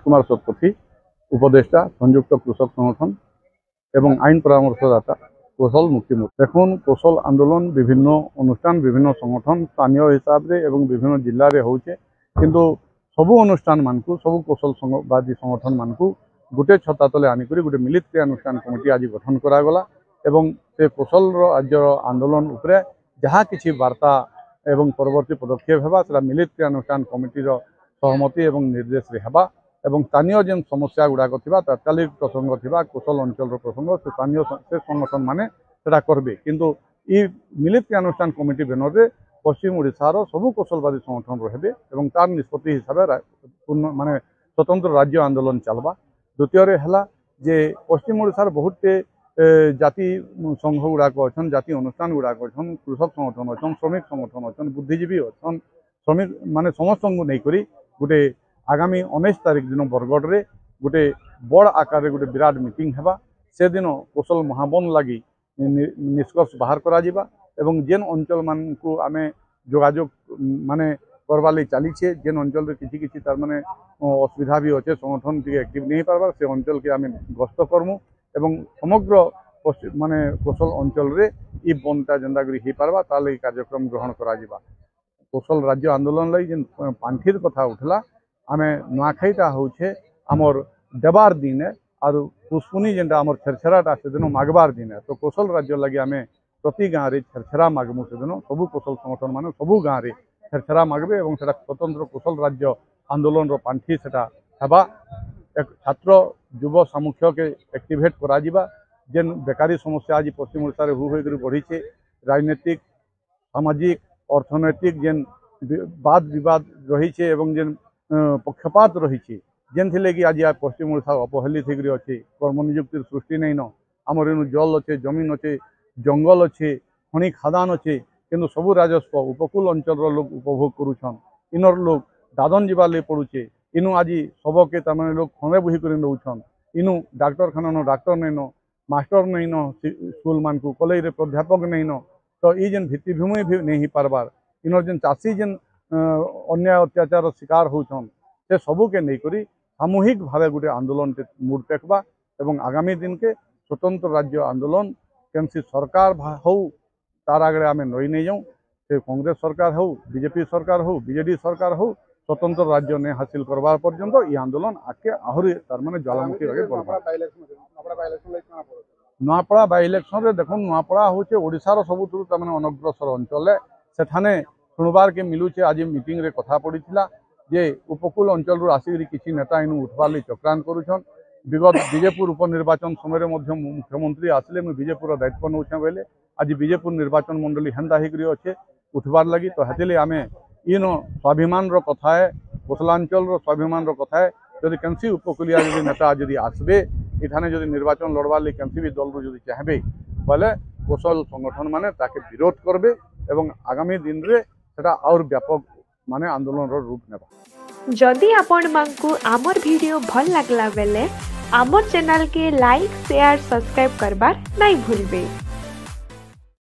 कुमार शतपथी उपदेष्टा संयुक्त कृषक संगठन एवं आईन परामर्शदाता कौशल मुक्तिमूर्ति। देखुन कौशल आंदोलन विभिन्न अनुष्ठान विभिन्न संगठन स्थानीय हिसाब से एवं विभिन्न जिले में होचे किंतु सबू अनुष्ठान मानकु सबू कौशलवादी संगठन मानकु गोटे छता तले आनिक गोटे मिलित क्रियानुष्ठान कमिटी आज गठन करागला एवं से कौशल राज्य आंदोलन उपरे जहाँ किसी वार्ता एवं परवर्ती पदक्षेप होगा से मिलित क्रियानुष्ठान कमिटीर सहमति एवं निर्देश हेबा एवं स्थानीय जेन समस्या गुड़ाक थिबा तात्कालिक प्रसंग थिबा कौशल अंचल प्रसंग से स्थानीय से संगठन माने सेटा करबे किंतु ई मिलित क्रियानुष्ठान कमिटी बेनर पश्चिम ओडिशार सबू कौशलवादी संगठन रहे एवं तार निष्पत्ति हिसाब से माने स्वतंत्र राज्य आंदोलन चलवा। द्वितीय जे पश्चिम ओडिशार बहुत जाति संघ गुड़ाक अच्छा जाति अनुष्ठान गुड़ाक अच्छा कृषक संगठन अच्छा श्रमिक संगठन अच्छा बुद्धिजीवी अच्छा श्रमिक माने समस्त नहीं गोटे आगामी 19 तारिख दिन बरगढ़ रे गोटे बड़ आकार गोटे विराट मीटिंग हेबा से दिन कौशल महाबन लगी निष्कर्ष बाहर करा जिबा एवं जेन अंचल मान को आमे जोगाजोग माने करवा लई चलीछे जेन अंचल रे किछि किछि तार माने असुविधा भी अच्छे संगठन टी एक्टिव नहीं पारबा से अंचल के आमे गस्त करमु एवं समग्र माने कौशल अंचल रे ई बनता जेंदा करी ही पारबा ताले कार्यक्रम ग्रहण करा जिबा। कौशल राज्य आंदोलन लई जेन पांठिर कथा उठला आमे नुआखाईटा होछे आमर देवार दिन आर पुष्पुनी जेनटा आमर छेरछेराटा से दिन मागबार दिन तो कौशल राज्य लगी आमे प्रति गाँव में छेरछेरा मागमु से दिन सबू कौशल संगठन मान सबू गाँव में छेरछेरा मागबे और स्वतंत्र कौशल राज्य आंदोलन पांठी सेटा हेबा। एक छात्र युव सामुख्य के एक्टिवेट करा जिबा जेन बेकारी समस्या आज पश्चिम ओडिशा रे होकर बढ़ी राजनीतिक सामाजिक अर्थनैतिक जेन वाद विवाद रही एवं जेन पक्षपात रही जेन कि आज पश्चिम ओडिशा अपहेलित होकर अच्छे कर्म नियुक्ति सृष्टि नहीं न आमर इन जल अच्छे जमीन अच्छे जंगल अच्छे खनि खादान अच्छे किंतु सबू राजस्व उपकूल अंचल लोग उपभोग करुछन इनर लोग दादन जीवा ले पड़ुचे इनु आज सबके तमाने लोग खंदे बुही कर नौछन इनु डाक्तरखाना न डाक्तर नहीं न मास्टर नहीं न स्कूल मान को कॉलेज रे प्राध्यापक नहीं न तो ये जेन भित्तिभूमि भी नहीं पारबार इनर जेन चाषी जेन अन्याय अत्याचार शिकार होछन से सबू के नहीं करी सामूहिक भाव गोटे आंदोलन मुड़ टेकबा एवं आगामी दिन के स्वतंत्र राज्य आंदोलन केमसी सरकार हो तार आगे आम नई नहीं जाऊँ से कांग्रेस सरकार हो बीजेपी सरकार हो बीजेडी सरकार हो स्वतंत्र राज्य ने हासिल करवार पर्यंत ये आंदोलन आगे आहरी तार माने ज्वालामुखी लगे नुआपड़ा बाय इलेक्शन रे देखो नुआपड़ा होचे ओडिशार सबुठु तमाने अनग्रसर अंचल सेठाने शुणबार के मिलूचे आज मीटिंग रे कथा पड़ीथिला जे उपकूल अंचल रु आसिक किसी नेता इनु उठवार लई चक्रांत करुछन विगत विजेपुर उपनिर्वाचन समय मुख्यमंत्री आसले मुझे विजेपुर दायित्व नौछे बोले आज विजेपुर निर्वाचन मंडली हेन्ता होकर अच्छे उठबार लगी तो हेतिले आमे इन स्वाभिमान कथा है कोसलांचल स्वाभिमान कथा है जदि केनसी उपकूलिया जदि नेता जदि आसबे इठाने जदि निर्वाचन लड़बार लगी केनसी भी दल जदि चाहबे बोले कौशल संगठन माने ताके विरोध करबे एवं आगामी दिन रे सेटा और व्यापक माने आंदोलन रूप नेबा। जदि आपण मानकु आमर वीडियो भल लागला बेले आमर चैनल के लाइक शेयर सब्सक्राइब करबार नहीं भूलबे।